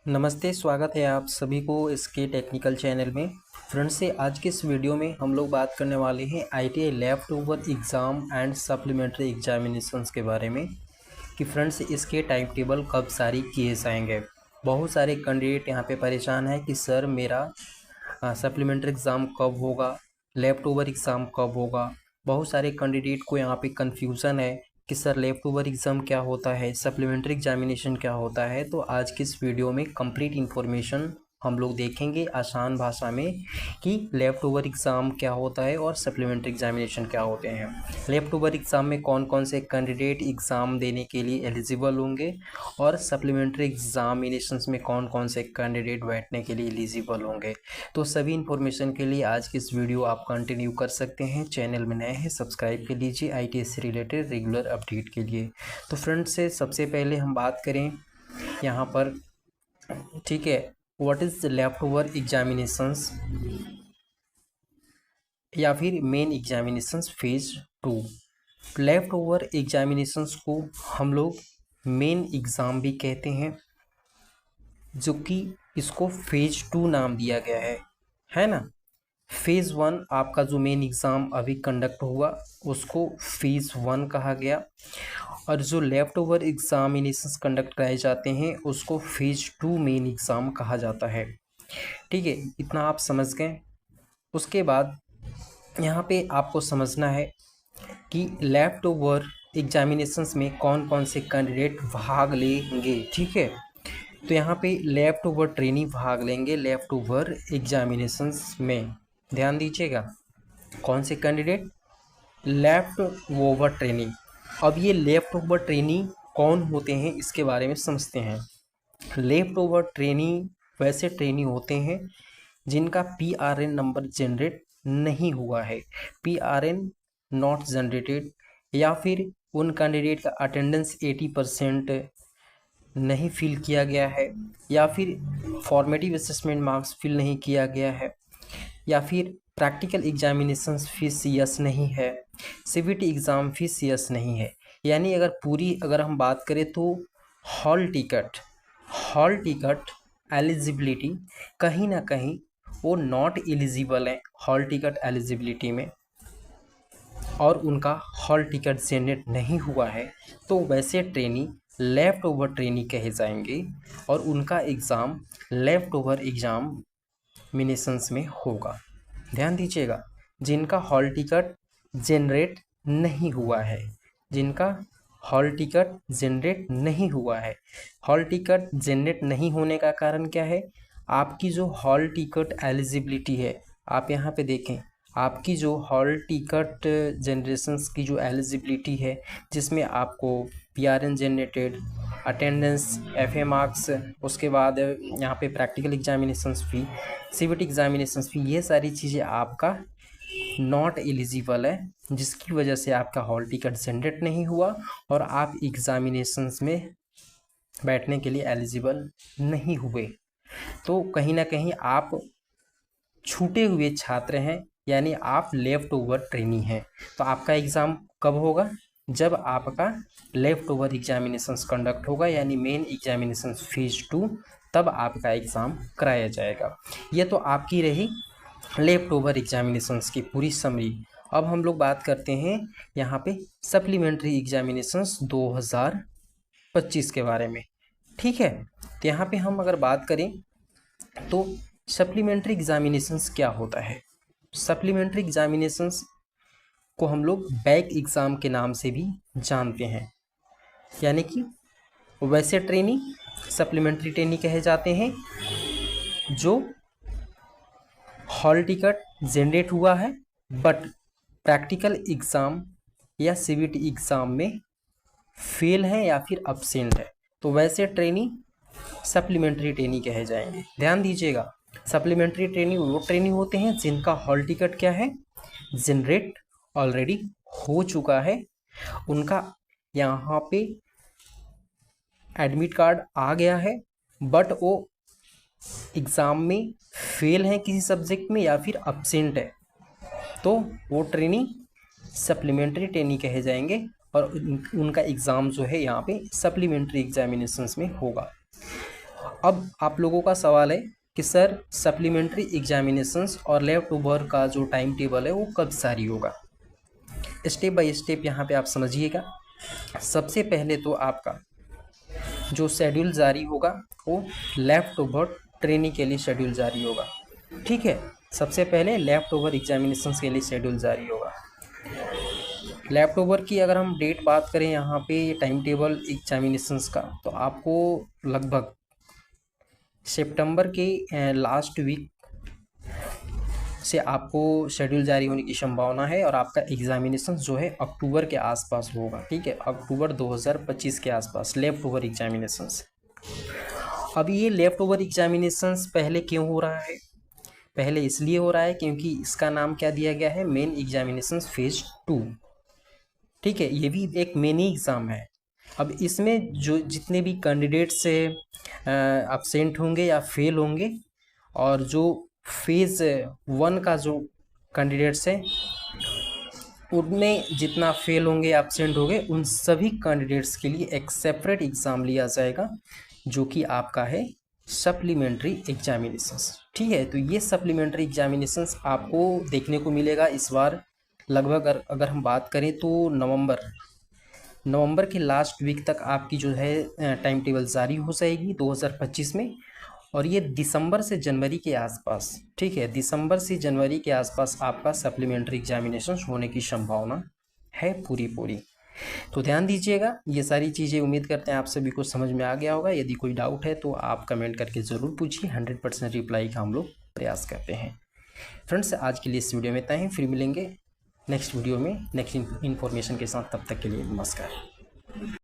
नमस्ते, स्वागत है आप सभी को इसके टेक्निकल चैनल में। फ्रेंड्स से आज के इस वीडियो में हम लोग बात करने वाले हैं ITI left over exam and supplementary examinations के बारे में कि फ्रेंड्स इसके टाइम टेबल कब जारी किए जाएंगे। बहुत सारे कैंडिडेट यहाँ पे परेशान हैं कि सर मेरा सप्लीमेंट्री एग्ज़ाम कब होगा, लेफ़्ट ओवर एग्ज़ाम कब होगा। बहुत सारे कैंडिडेट को यहाँ पे कन्फ्यूज़न है कि सर लेफ़्ट ओवर एग्ज़ाम क्या होता है, सप्लीमेंट्री एग्जामिनेशन क्या होता है। तो आज की इस वीडियो में कंप्लीट इन्फॉर्मेशन हम लोग देखेंगे आसान भाषा में कि लेफ़्ट ओवर एग्ज़ाम क्या होता है और सप्लीमेंट्री एग्जामिनेशन क्या होते हैं। लेफ़्ट ओवर एग्ज़ाम में कौन कौन से कैंडिडेट एग्ज़ाम देने के लिए एलिजिबल होंगे और सप्लीमेंट्री एग्जामिनेशंस में कौन कौन से कैंडिडेट बैठने के लिए एलिजिबल होंगे। तो सभी इन्फॉर्मेशन के लिए आज की इस वीडियो आप कंटिन्यू कर सकते हैं। चैनल में नए हैं सब्सक्राइब कर लीजिए आईटीएस से रिलेटेड रेगुलर अपडेट के लिए। तो फ्रेंड्स से सबसे पहले हम बात करें यहाँ पर, ठीक है, what is left over examinations या फिर main examinations phase 2। Left over examinations को हम लोग मेन एग्ज़ाम भी कहते हैं, जो कि इसको फेज 2 नाम दिया गया है ना। फेज़ 1 आपका जो मेन एग्ज़ाम अभी कंडक्ट हुआ उसको फेज़ 1 कहा गया, और जो लेफ़्ट ओवर एग्जामिनेशंस कंडक्ट कराए जाते हैं उसको फेज 2 मेन एग्ज़ाम कहा जाता है। ठीक है, इतना आप समझ गए। उसके बाद यहाँ पे आपको समझना है कि लेफ़्ट ओवर एग्जामिनेशंस में कौन कौन से कैंडिडेट भाग लेंगे। ठीक है, तो यहाँ पे लेफ़्ट ओवर ट्रेनी भाग लेंगे लेफ़्ट ओवर एग्जामिनेशंस में। ध्यान दीजिएगा, कौन से कैंडिडेट, लेफ़्ट ओवर ट्रेनी। अब ये लेफ़्ट ओवर ट्रेनी कौन होते हैं इसके बारे में समझते हैं। लेफ़्ट ओवर ट्रेनी वैसे ट्रेनी होते हैं जिनका पीआरएन नंबर जनरेट नहीं हुआ है, पीआरएन नॉट जनरेटेड, या फिर उन कैंडिडेट का अटेंडेंस 80% नहीं फिल किया गया है, या फिर फॉर्मेटिव असेसमेंट मार्क्स फिल नहीं किया गया है, या फिर प्रैक्टिकल एग्जामिनेशंस फीस यस नहीं है, सीबीटी एग्ज़ाम फीस यस नहीं है। यानी अगर हम बात करें तो हॉल टिकट एलिजिबिलिटी कहीं ना कहीं वो नॉट एलिजिबल है हॉल टिकट एलिजिबिलिटी में, और उनका हॉल टिकट जनरेट नहीं हुआ है, तो वैसे ट्रेनी लेफ़्ट ओवर ट्रेनी कहे जाएंगे और उनका एग्ज़ाम लेफ़्ट ओवर एग्जामिनेशंस में होगा। ध्यान दीजिएगा, जिनका हॉल टिकट जनरेट नहीं हुआ है, जिनका हॉल टिकट जनरेट नहीं हुआ है। हॉल टिकट जनरेट नहीं होने का कारण क्या है, आपकी जो हॉल टिकट एलिजिबिलिटी है, आप यहाँ पे देखें, आपकी जो हॉल टिकट जनरेशंस की जो एलिजिबिलिटी है, जिसमें आपको PRN generated, attendance, FA marks, उसके बाद यहाँ पे प्रैक्टिकल एग्जामिनेशंस फी, सीबीटी एग्जामिनेशंस फी, ये सारी चीज़ें आपका नॉट एलिजिबल है, जिसकी वजह से आपका हॉल टिकट जनरेट नहीं हुआ और आप एग्जामिनेशंस में बैठने के लिए एलिजिबल नहीं हुए। तो कहीं ना कहीं आप छूटे हुए छात्र हैं, यानी आप लेफ़्ट ओवर ट्रेनी हैं। तो आपका एग्ज़ाम कब होगा, जब आपका लेफ़्ट ओवर एग्जामिनेशंस कंडक्ट होगा, यानी मेन एग्जामिनेशंस फेज 2, तब आपका एग्ज़ाम कराया जाएगा। ये तो आपकी रही लेफ़्ट ओवर एग्जामिनेशंस की पूरी समरी। अब हम लोग बात करते हैं यहाँ पे सप्लीमेंट्री एग्जामिनेशंस 2025 के बारे में। ठीक है, तो यहाँ पे हम अगर बात करें तो सप्लीमेंट्री एग्जामिनेशंस क्या होता है। सप्लीमेंट्री एग्जामिनेशंस को हम लोग बैक एग्ज़ाम के नाम से भी जानते हैं, यानी कि वैसे ट्रेनी सप्लीमेंट्री ट्रेनी कहे जाते हैं जो हॉल टिकट जनरेट हुआ है बट प्रैक्टिकल एग्ज़ाम या सीबीटी एग्ज़ाम में फेल है या फिर अब्सेंट है, तो वैसे ट्रेनी सप्लीमेंट्री ट्रेनी कहे जाएंगे। ध्यान दीजिएगा, सप्लीमेंट्री ट्रेनी वो ट्रेनी होते हैं जिनका हॉल टिकट क्या है, जनरेट ऑलरेडी हो चुका है, उनका यहाँ पे एडमिट कार्ड आ गया है, बट वो एग्ज़ाम में फेल है किसी सब्जेक्ट में या फिर अब्सेंट है, तो वो ट्रेनी सप्लीमेंट्री ट्रेनी कहे जाएंगे और उनका एग्ज़ाम जो है यहाँ पे सप्लीमेंट्री एग्जामिनेशंस में होगा। अब आप लोगों का सवाल है कि सर सप्लीमेंट्री एग्जामिनेशंस और लेफ्ट ओवर का जो टाइम टेबल है वो कब जारी होगा। स्टेप बाय स्टेप यहाँ पे आप समझिएगा। सबसे पहले तो आपका जो शेड्यूल जारी होगा वो लेफ्ट ओवर ट्रेनिंग के लिए शेड्यूल जारी होगा। ठीक है, सबसे पहले लेफ्ट ओवर एग्जामिनेशंस के लिए शेड्यूल जारी होगा। लेफ्ट ओवर की अगर हम डेट बात करें यहाँ पे टाइम टेबल एग्जामिनेशंस का, तो आपको लगभग सितंबर के लास्ट वीक से आपको शेड्यूल जारी होने की संभावना है और आपका एग्जामिनेशन जो है अक्टूबर के आसपास होगा। ठीक है, अक्टूबर 2025 के आसपास लेफ्ट ओवर एग्जामिनेशंस। अब ये लेफ्ट ओवर एग्जामिनेशंस पहले क्यों हो रहा है? पहले इसलिए हो रहा है क्योंकि इसका नाम क्या दिया गया है, मेन एग्जामिनेशंस फेज 2। ठीक है, ये भी एक मेनी एग्ज़ाम है। अब इसमें जो जितने भी कैंडिडेट्स से अब्सेंट होंगे या फेल होंगे, और जो फेज़ 1 का जो कैंडिडेट्स हैं उनमें जितना फेल होंगे एब्सेंट होंगे, उन सभी कैंडिडेट्स के लिए एक सेपरेट एग्ज़ाम लिया जाएगा जो कि आपका है सप्लीमेंट्री एग्जामिनेशंस। ठीक है, तो ये सप्लीमेंट्री एग्जामिनेशंस आपको देखने को मिलेगा इस बार लगभग अगर हम बात करें तो नवंबर के लास्ट वीक तक आपकी जो है टाइम टेबल जारी हो जाएगी 2025 में। और ये दिसंबर से जनवरी के आसपास, ठीक है, दिसंबर से जनवरी के आसपास आपका सप्लीमेंट्री एग्जामिनेशन होने की संभावना है पूरी। तो ध्यान दीजिएगा ये सारी चीज़ें। उम्मीद करते हैं आप सभी को समझ में आ गया होगा। यदि कोई डाउट है तो आप कमेंट करके ज़रूर पूछिए, 100% रिप्लाई का हम लोग प्रयास करते हैं। फ्रेंड्स, आज के लिए इस वीडियो में इतना ही। फिर मिलेंगे नेक्स्ट वीडियो में नेक्स्ट इन्फॉर्मेशन के साथ। तब तक के लिए नमस्कार।